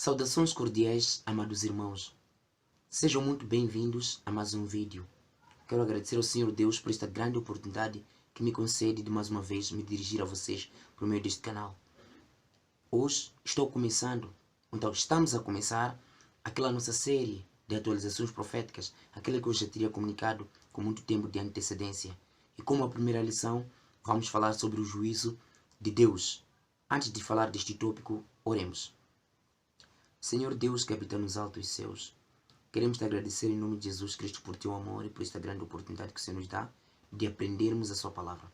Saudações cordiais, amados irmãos. Sejam muito bem-vindos a mais um vídeo. Quero agradecer ao Senhor Deus por esta grande oportunidade que me concede de mais uma vez me dirigir a vocês por meio deste canal. Hoje estamos a começar aquela nossa série de atualizações proféticas, aquela que eu já teria comunicado com muito tempo de antecedência. E como a primeira lição, vamos falar sobre o juízo de Deus. Antes de falar deste tópico, oremos. Senhor Deus que habita nos altos céus, queremos te agradecer em nome de Jesus Cristo por teu amor e por esta grande oportunidade que o Senhor nos dá de aprendermos a sua palavra.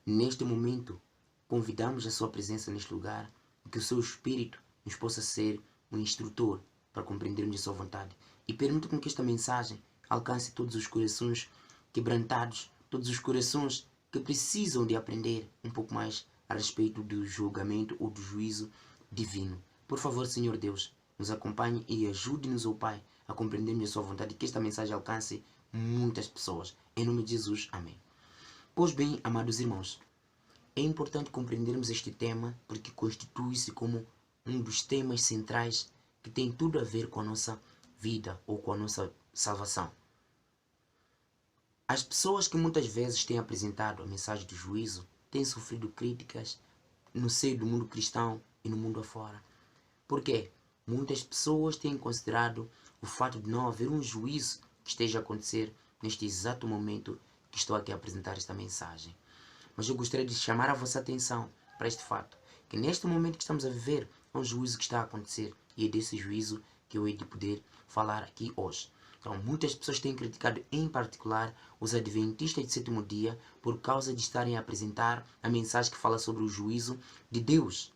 Neste momento, convidamos a sua presença neste lugar e que o seu Espírito nos possa ser um instrutor para compreendermos a sua vontade. E permita que esta mensagem alcance todos os corações quebrantados, todos os corações que precisam de aprender um pouco mais a respeito do julgamento ou do juízo divino. Por favor, Senhor Deus, nos acompanhe e ajude-nos, ó Pai, a compreendermos a sua vontade e que esta mensagem alcance muitas pessoas. Em nome de Jesus, amém. Pois bem, amados irmãos, é importante compreendermos este tema porque constitui-se como um dos temas centrais que tem tudo a ver com a nossa vida ou com a nossa salvação. As pessoas que muitas vezes têm apresentado a mensagem do juízo têm sofrido críticas no seio do mundo cristão e no mundo afora. Por quê? Muitas pessoas têm considerado o fato de não haver um juízo que esteja a acontecer neste exato momento que estou aqui a apresentar esta mensagem. Mas eu gostaria de chamar a vossa atenção para este fato, que neste momento que estamos a viver é um juízo que está a acontecer e é desse juízo que eu hei de poder falar aqui hoje. Então, muitas pessoas têm criticado, em particular, os adventistas de sétimo dia por causa de estarem a apresentar a mensagem que fala sobre o juízo de Deus.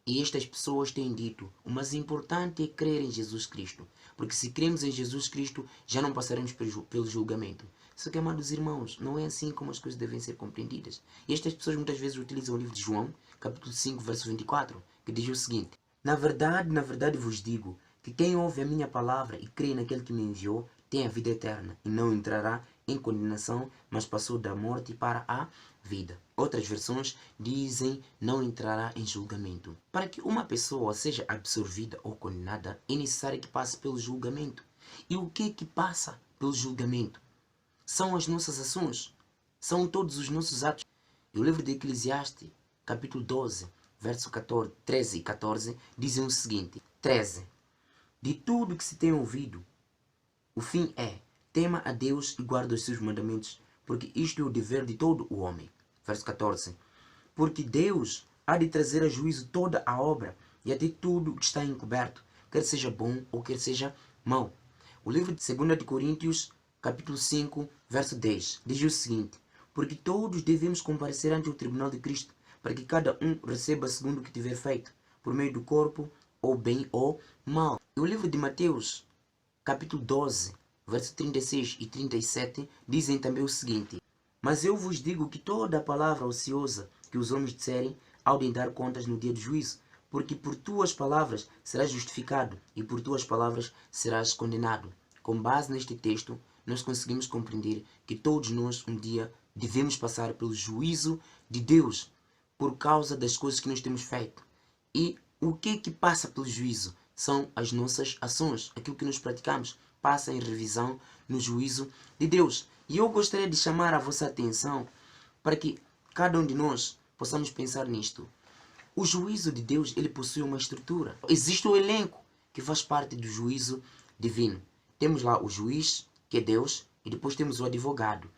E estas pessoas têm dito, o mais importante é crer em Jesus Cristo, porque se cremos em Jesus Cristo, já não passaremos pelo julgamento. Só que, amados irmãos, não é assim como as coisas devem ser compreendidas. E estas pessoas muitas vezes utilizam o livro de João, capítulo 5, verso 24, que diz o seguinte: na verdade vos digo, que quem ouve a minha palavra e crê naquele que me enviou, tem a vida eterna, e não entrará em condenação, mas passou da morte para a vida. Outras versões dizem não entrará em julgamento. Para que uma pessoa seja absorvida ou condenada, é necessário que passe pelo julgamento. E o que passa pelo julgamento? São as nossas ações, são todos os nossos atos. E o livro de Eclesiastes, capítulo 12, verso 13 e 14, dizem o seguinte: 13. De tudo que se tem ouvido, o fim é: tema a Deus e guarda os seus mandamentos, porque isto é o dever de todo o homem. Verso 14. Porque Deus há de trazer a juízo toda a obra e até tudo o que está encoberto, quer seja bom ou quer seja mau. O livro de 2 de Coríntios, capítulo 5, verso 10, diz o seguinte: porque todos devemos comparecer ante o tribunal de Cristo, para que cada um receba segundo o que tiver feito, por meio do corpo, ou bem ou mal. E o livro de Mateus, capítulo 12, verso 36 e 37, dizem também o seguinte: mas eu vos digo que toda a palavra ociosa que os homens disserem, hão de dar contas no dia do juízo, porque por tuas palavras serás justificado e por tuas palavras serás condenado. Com base neste texto, nós conseguimos compreender que todos nós um dia devemos passar pelo juízo de Deus por causa das coisas que nós temos feito. E o que passa pelo juízo? São as nossas ações, aquilo que nós praticamos, passa em revisão no juízo de Deus. E eu gostaria de chamar a vossa atenção para que cada um de nós possamos pensar nisto. O juízo de Deus, ele possui uma estrutura. Existe o elenco que faz parte do juízo divino. Temos lá o juiz, que é Deus, e depois temos o advogado,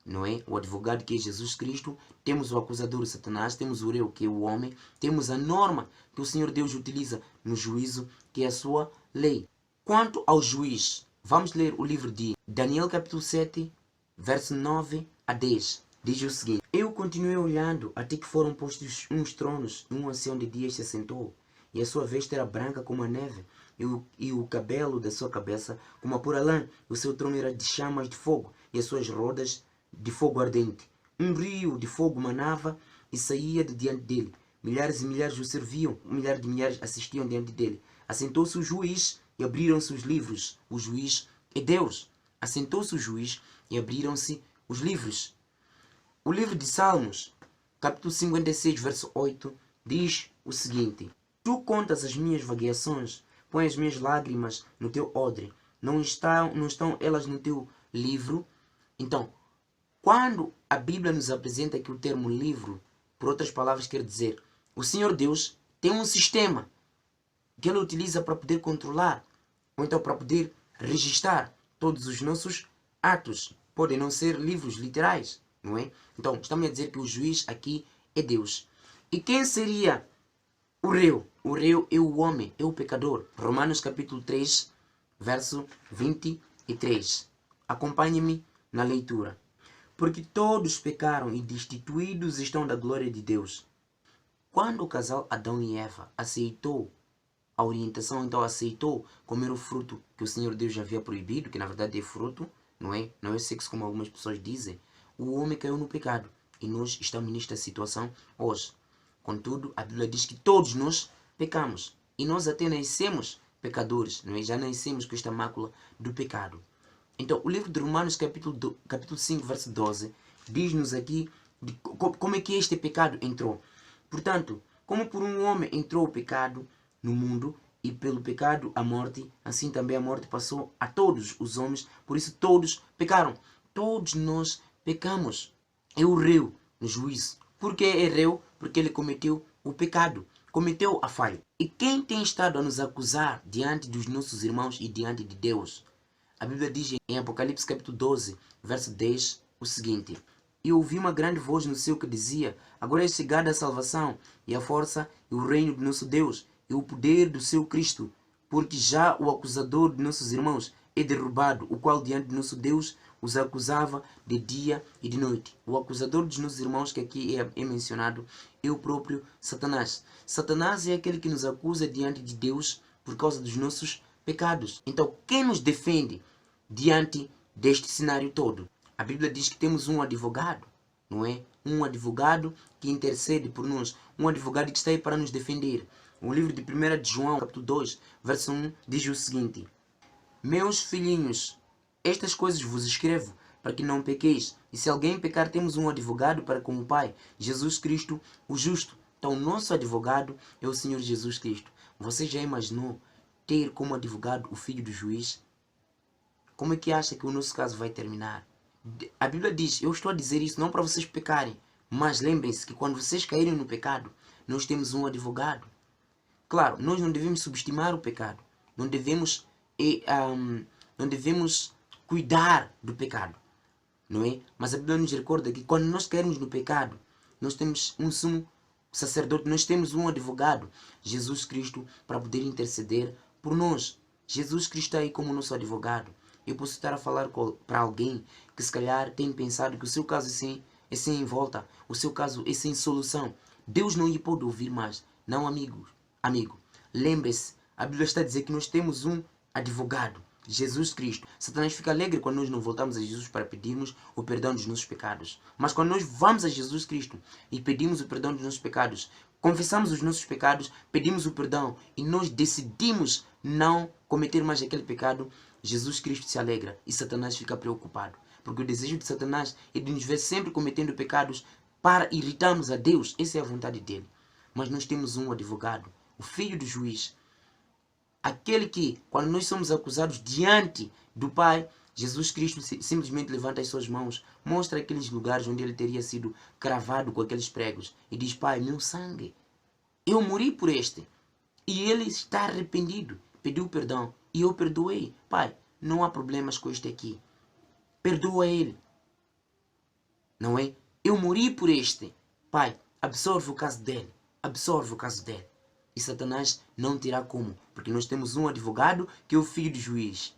não é? O advogado, que é Jesus Cristo. Temos o acusador, Satanás. Temos o eu, que é o homem. Temos a norma que o Senhor Deus utiliza no juízo, que é a sua lei. Quanto ao juiz, vamos ler o livro de Daniel, capítulo 7, verso 9 a 10. Diz o seguinte: eu continuei olhando até que foram postos uns tronos, e um ancião de dias se assentou, e a sua veste era branca como a neve, e o cabelo da sua cabeça como a pura lã. O seu trono era de chamas de fogo, e as suas rodas de fogo ardente. Um rio de fogo manava e saía de diante dele. Milhares e milhares o serviam, milhares de milhares assistiam diante dele. Assentou-se o juiz e abriram-se os livros. O juiz é Deus. Assentou-se o juiz e abriram-se os livros. O livro de Salmos, capítulo 56, verso 8, diz o seguinte: tu contas as minhas vagueações, põe as minhas lágrimas no teu odre. Não estão elas no teu livro? Então, quando a Bíblia nos apresenta aqui o termo livro, por outras palavras, quer dizer, o Senhor Deus tem um sistema que Ele utiliza para poder controlar, ou então para poder registrar todos os nossos atos. Podem não ser livros literais, não é? Então, estamos a dizer que o juiz aqui é Deus. E quem seria o réu? O réu é o homem, é o pecador. Romanos capítulo 3, verso 23. Acompanhe-me na leitura. Porque todos pecaram e destituídos estão da glória de Deus. Quando o casal Adão e Eva aceitou a orientação, então aceitou comer o fruto que o Senhor Deus já havia proibido, que na verdade é fruto, não é sexo como algumas pessoas dizem, o homem caiu no pecado. E nós estamos nesta situação hoje. Contudo, a Bíblia diz que todos nós pecamos. E nós até nascemos pecadores, não é? Já nascemos com esta mácula do pecado. Então, o livro de Romanos, capítulo 5, verso 12, diz-nos aqui como é que este pecado entrou. Portanto, como por um homem entrou o pecado no mundo, e pelo pecado a morte, assim também a morte passou a todos os homens, por isso todos pecaram. Todos nós pecamos. É o réu no juízo. Por que é réu? Porque ele cometeu o pecado, cometeu a falha. E quem tem estado a nos acusar diante dos nossos irmãos e diante de Deus? A Bíblia diz em Apocalipse capítulo 12, verso 10, o seguinte: E ouvi uma grande voz no céu que dizia: Agora é chegada a salvação, e a força, e o reino de nosso Deus, e o poder do seu Cristo, porque já o acusador de nossos irmãos é derrubado, o qual diante de nosso Deus os acusava de dia e de noite. O acusador dos nossos irmãos, que aqui é mencionado, é o próprio Satanás. Satanás é aquele que nos acusa diante de Deus por causa dos nossos pecados. Então, quem nos defende diante deste cenário todo? A Bíblia diz que temos um advogado, não é? Um advogado que intercede por nós, um advogado que está aí para nos defender. O livro de 1 de João, capítulo 2, verso 1, diz o seguinte: Meus filhinhos, estas coisas vos escrevo, para que não pequeis. E se alguém pecar, temos um advogado para com o Pai, Jesus Cristo, o justo. Então, nosso advogado é o Senhor Jesus Cristo. Você já imaginou ter como advogado o filho do juiz? Como é que acha que o nosso caso vai terminar? A Bíblia diz, eu estou a dizer isso não para vocês pecarem, mas lembrem-se que quando vocês caírem no pecado, nós temos um advogado. Claro, nós não devemos subestimar o pecado. Não devemos cuidar do pecado, não é? Mas a Bíblia nos recorda que quando nós cairmos no pecado, nós temos um sumo sacerdote, nós temos um advogado, Jesus Cristo, para poder interceder por nós. Jesus Cristo está aí como nosso advogado. Eu posso estar a falar para alguém que se calhar tem pensado que o seu caso é sem volta, o seu caso é sem solução. Deus não lhe pode ouvir mais. Não, amigo. Lembre-se, a Bíblia está a dizer que nós temos um advogado, Jesus Cristo. Satanás fica alegre quando nós não voltamos a Jesus para pedirmos o perdão dos nossos pecados. Mas quando nós vamos a Jesus Cristo e pedimos o perdão dos nossos pecados, confessamos os nossos pecados, pedimos o perdão e nós decidimos não cometer mais aquele pecado, Jesus Cristo se alegra e Satanás fica preocupado. Porque o desejo de Satanás é de nos ver sempre cometendo pecados para irritarmos a Deus. Essa é a vontade dele. Mas nós temos um advogado, o Filho do Juiz. Aquele que, quando nós somos acusados diante do Pai, Jesus Cristo simplesmente levanta as suas mãos, mostra aqueles lugares onde ele teria sido cravado com aqueles pregos e diz: Pai, meu sangue, eu morri por este. E ele está arrependido, pediu perdão e eu perdoei. Pai, não há problemas com este aqui. Perdoa ele. Não é? Eu morri por este. Pai, absorve o caso dele. Absorve o caso dele. E Satanás não terá como, porque nós temos um advogado que é o Filho do Juiz.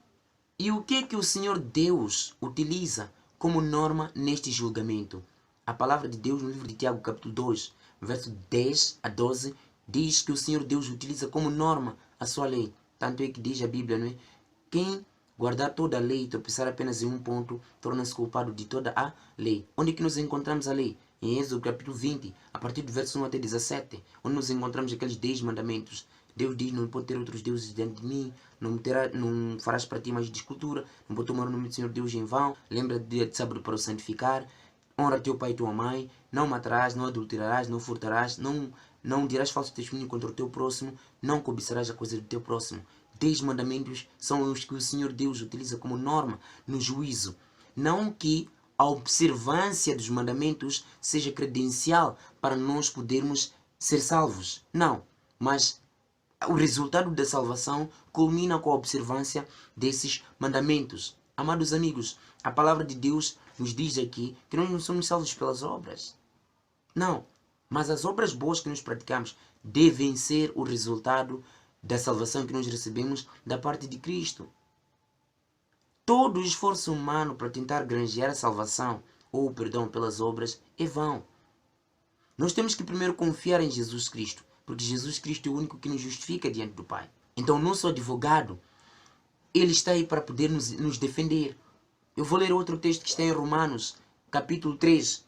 E o que é que o Senhor Deus utiliza como norma neste julgamento? A palavra de Deus no livro de Tiago, capítulo 2, verso 10 a 12, diz que o Senhor Deus utiliza como norma a sua lei. Tanto é que diz a Bíblia, não é? Quem guardar toda a lei e tropeçar apenas em um ponto, torna-se culpado de toda a lei. Onde é que nós encontramos a lei? Em Êxodo capítulo 20, a partir do verso 1 até 17, onde nós encontramos aqueles 10 mandamentos. Deus diz: não pode ter outros deuses diante de mim, não farás para ti mais de escultura, não pode tomar o nome do Senhor Deus em vão, lembra do dia de sábado para o santificar, honra teu pai e tua mãe, não matarás, não adulterarás, não furtarás, não não dirás falso testemunho contra o teu próximo, não cobiçarás a coisa do teu próximo. 10 mandamentos são os que o Senhor Deus utiliza como norma no juízo. Não que a observância dos mandamentos seja credencial para nós podermos ser salvos. Não, mas o resultado da salvação culmina com a observância desses mandamentos. Amados amigos, a palavra de Deus nos diz aqui que nós não somos salvos pelas obras. Não, mas as obras boas que nós praticamos devem ser o resultado da salvação que nós recebemos da parte de Cristo. Todo o esforço humano para tentar granjear a salvação ou o perdão pelas obras é vão. Nós temos que primeiro confiar em Jesus Cristo, porque Jesus Cristo é o único que nos justifica diante do Pai. Então, o nosso advogado, ele está aí para poder nos defender. Eu vou ler outro texto que está em Romanos, capítulo 3,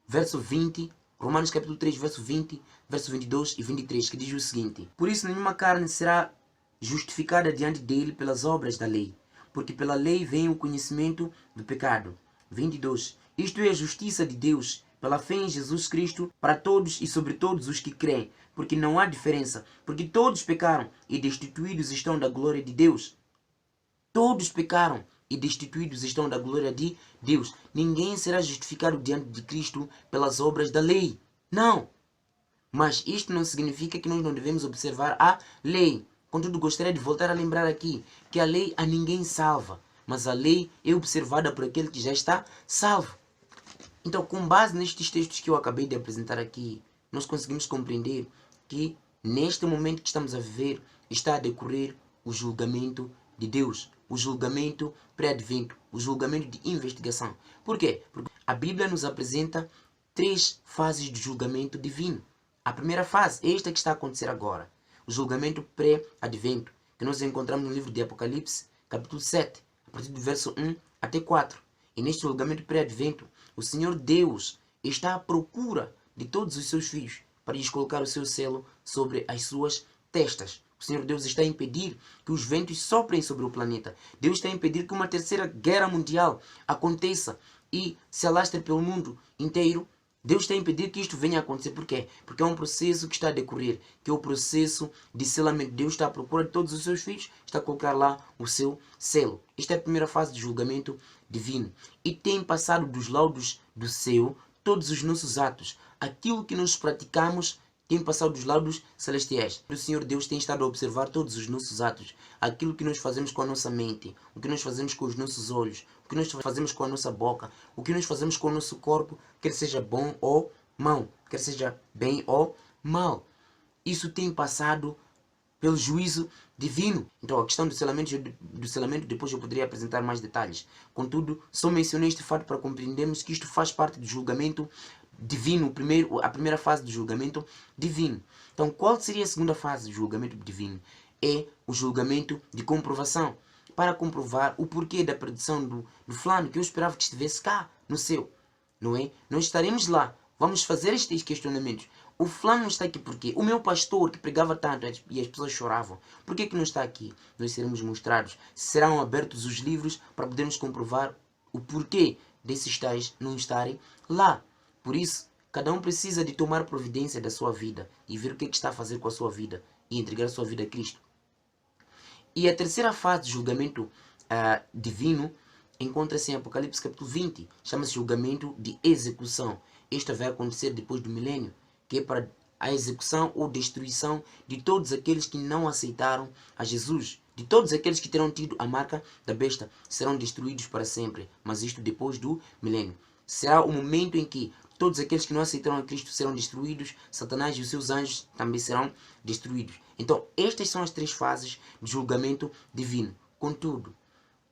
verso 20. Romanos capítulo 3, verso 20, verso 22 e 23, que diz o seguinte: Por isso nenhuma carne será justificada diante dele pelas obras da lei, porque pela lei vem o conhecimento do pecado. 22. Isto é a justiça de Deus, pela fé em Jesus Cristo, para todos e sobre todos os que creem, porque não há diferença, porque todos pecaram e destituídos estão da glória de Deus. Todos pecaram e destituídos estão da glória de Deus. Ninguém será justificado diante de Cristo pelas obras da lei. Não. Mas isto não significa que nós não devemos observar a lei. Contudo, gostaria de voltar a lembrar aqui que a lei a ninguém salva, mas a lei é observada por aquele que já está salvo. Então, com base nestes textos que eu acabei de apresentar aqui, nós conseguimos compreender que neste momento que estamos a viver está a decorrer o julgamento de Deus, o julgamento pré-advento, o julgamento de investigação. Por quê? Porque a Bíblia nos apresenta 3 fases de julgamento divino. A primeira fase é esta que está a acontecer agora, o julgamento pré-advento, que nós encontramos no livro de Apocalipse, capítulo 7, a partir do verso 1 até 4. E neste julgamento pré-advento, o Senhor Deus está à procura de todos os seus filhos para lhes colocar o seu selo sobre as suas testas. O Senhor Deus está a impedir que os ventos soprem sobre o planeta. Deus está a impedir que uma terceira guerra mundial aconteça e se alastre pelo mundo inteiro. Deus está a impedir que isto venha a acontecer. Por quê? Porque é um processo que está a decorrer, que é o processo de selamento. Deus está à procura de todos os seus filhos, está a colocar lá o seu selo. Esta é a primeira fase de julgamento divino. E tem passado dos laudos do céu todos os nossos atos. Aquilo que nós praticamos tem passado dos laudos celestiais. O Senhor Deus tem estado a observar todos os nossos atos. Aquilo que nós fazemos com a nossa mente, o que nós fazemos com os nossos olhos, o que nós fazemos com a nossa boca, o que nós fazemos com o nosso corpo, quer seja bom ou mau, quer seja bem ou mal. Isso tem passado pelo juízo divino. Então, a questão do selamento, depois eu poderia apresentar mais detalhes. Contudo, só mencionei este fato para compreendermos que isto faz parte do julgamento divino, a primeira fase do julgamento divino. Então, qual seria a segunda fase do julgamento divino? É o julgamento de comprovação, para comprovar o porquê da perdição do fulano, que eu esperava que estivesse cá, no céu. Não é? Nós estaremos lá, vamos fazer estes questionamentos. O fulano não está aqui porque o meu pastor que pregava tanto e as pessoas choravam, por que não está aqui? Nós seremos mostrados, serão abertos os livros para podermos comprovar o porquê desses tais não estarem lá. Por isso, cada um precisa de tomar providência da sua vida e ver o que está a fazer com a sua vida e entregar a sua vida a Cristo. E a terceira fase de julgamento divino encontra-se em Apocalipse capítulo 20. Chama-se julgamento de execução. Isto vai acontecer depois do milênio, que é para a execução ou destruição de todos aqueles que não aceitaram a Jesus. De todos aqueles que terão tido a marca da besta, serão destruídos para sempre. Mas isto depois do milênio. Será o momento em que todos aqueles que não aceitaram a Cristo serão destruídos. Satanás e os seus anjos também serão destruídos. Então, estas são as 3 fases de julgamento divino. Contudo,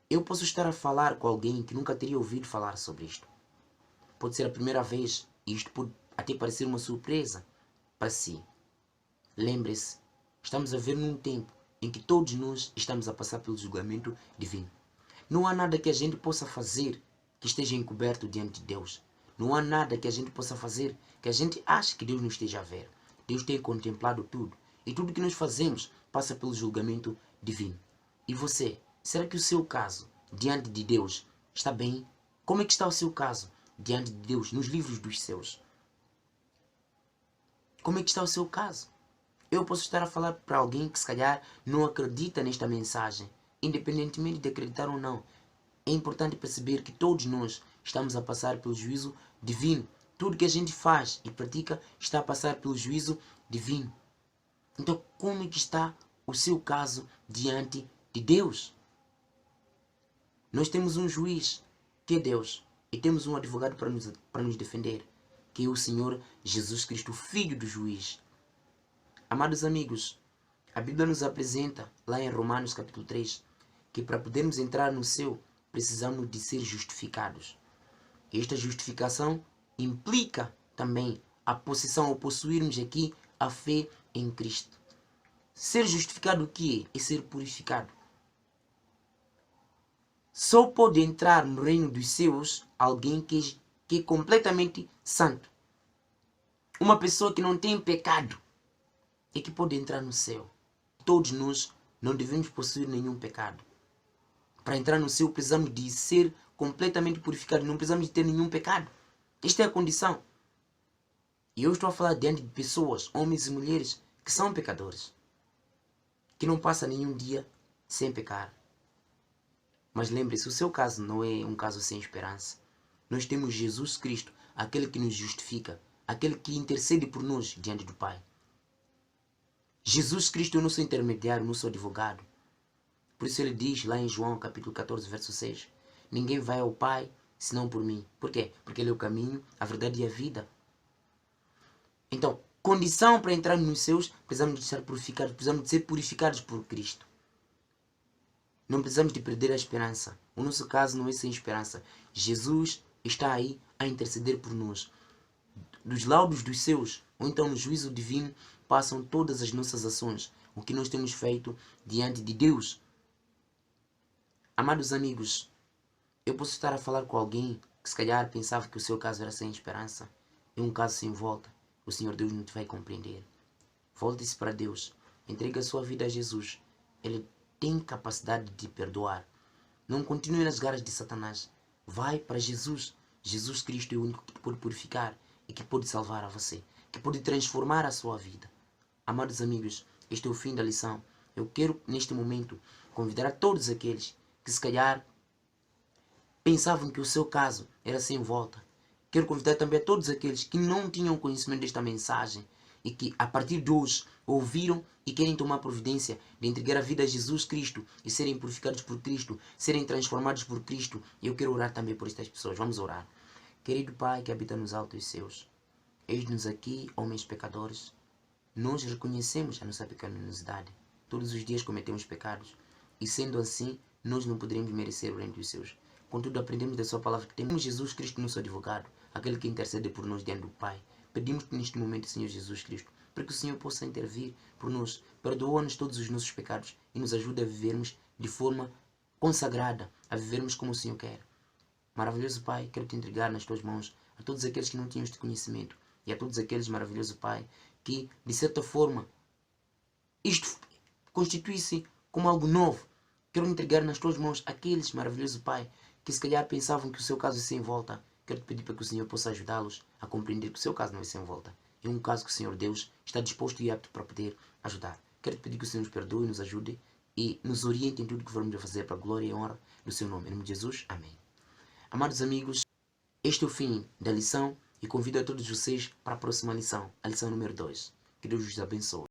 eu posso estar a falar com alguém que nunca teria ouvido falar sobre isto. Pode ser a primeira vez e isto pode até parecer uma surpresa para si. Lembre-se, estamos a ver num tempo em que todos nós estamos a passar pelo julgamento divino. Não há nada que a gente possa fazer que esteja encoberto diante de Deus. Não há nada que a gente possa fazer que a gente ache que Deus não esteja a ver. Deus tem contemplado tudo. E tudo que nós fazemos passa pelo julgamento divino. E você, será que o seu caso diante de Deus está bem? Como é que está o seu caso diante de Deus nos livros dos céus? Como é que está o seu caso? Eu posso estar a falar para alguém que se calhar não acredita nesta mensagem. Independentemente de acreditar ou não, é importante perceber que todos nós estamos a passar pelo juízo divino. Tudo que a gente faz e pratica está a passar pelo juízo divino. Então, como é que está o seu caso diante de Deus? Nós temos um juiz, que é Deus, e temos um advogado para nos defender, que é o Senhor Jesus Cristo, Filho do juiz. Amados amigos, a Bíblia nos apresenta, lá em Romanos capítulo 3, que para podermos entrar no céu, precisamos de ser justificados. Esta justificação implica também a possessão ou possuirmos aqui a fé em Cristo. Ser justificado o que é? É ser purificado. Só pode entrar no reino dos céus alguém que é completamente santo. Uma pessoa que não tem pecado é que pode entrar no céu. Todos nós não devemos possuir nenhum pecado. Para entrar no céu precisamos de ser completamente purificados. Não precisamos de ter nenhum pecado. Esta é a condição. E eu estou a falar diante de pessoas, homens e mulheres, que são pecadores. Que não passam nenhum dia sem pecar. Mas lembre-se, o seu caso não é um caso sem esperança. Nós temos Jesus Cristo, aquele que nos justifica, aquele que intercede por nós diante do Pai. Jesus Cristo é o nosso intermediário, o nosso advogado. Por isso ele diz lá em João capítulo 14, verso 6, ninguém vai ao Pai senão por mim. Por quê? Porque ele é o caminho, a verdade e a vida. Então, condição para entrar nos céus, precisamos de ser purificados, precisamos de ser purificados por Cristo. Não precisamos de perder a esperança. O nosso caso não é sem esperança. Jesus está aí a interceder por nós. Dos laudos dos céus, ou então no juízo divino, passam todas as nossas ações, o que nós temos feito diante de Deus. Amados amigos, eu posso estar a falar com alguém que se calhar pensava que o seu caso era sem esperança. É um caso sem volta. O Senhor Deus não te vai compreender. Volte-se para Deus. Entregue a sua vida a Jesus. Ele tem capacidade de te perdoar. Não continue nas garras de Satanás. Vai para Jesus. Jesus Cristo é o único que te pode purificar e que pode salvar a você, que pode transformar a sua vida. Amados amigos, este é o fim da lição. Eu quero, neste momento, convidar a todos aqueles que se calhar pensavam que o seu caso era sem volta. Quero convidar também a todos aqueles que não tinham conhecimento desta mensagem e que a partir de hoje ouviram e querem tomar providência de entregar a vida a Jesus Cristo e serem purificados por Cristo, serem transformados por Cristo. E eu quero orar também por estas pessoas. Vamos orar. Querido Pai que habita nos altos céus, eis-nos aqui, homens pecadores. Nós reconhecemos a nossa pecaminosidade. Todos os dias cometemos pecados. E sendo assim, nós não poderemos merecer o reino dos céus. Contudo, aprendemos da sua palavra que temos Jesus Cristo, nosso advogado, aquele que intercede por nós diante do Pai. Pedimos-te neste momento, Senhor Jesus Cristo, para que o Senhor possa intervir por nós, perdoa-nos todos os nossos pecados e nos ajude a vivermos de forma consagrada, a vivermos como o Senhor quer. Maravilhoso Pai, quero te entregar nas tuas mãos a todos aqueles que não tinham este conhecimento e a todos aqueles, maravilhoso Pai, que de certa forma isto constitui-se como algo novo. Quero entregar nas tuas mãos aqueles, maravilhoso Pai, que se calhar pensavam que o seu caso é sem volta. Quero te pedir para que o Senhor possa ajudá-los a compreender que o seu caso não é sem volta. É um caso que o Senhor Deus está disposto e apto para poder ajudar. Quero te pedir que o Senhor nos perdoe e nos ajude e nos oriente em tudo que formos a fazer para a glória e honra do seu nome. Em nome de Jesus, amém. Amados amigos, este é o fim da lição e convido a todos vocês para a próxima lição, a lição número 2. Que Deus os abençoe.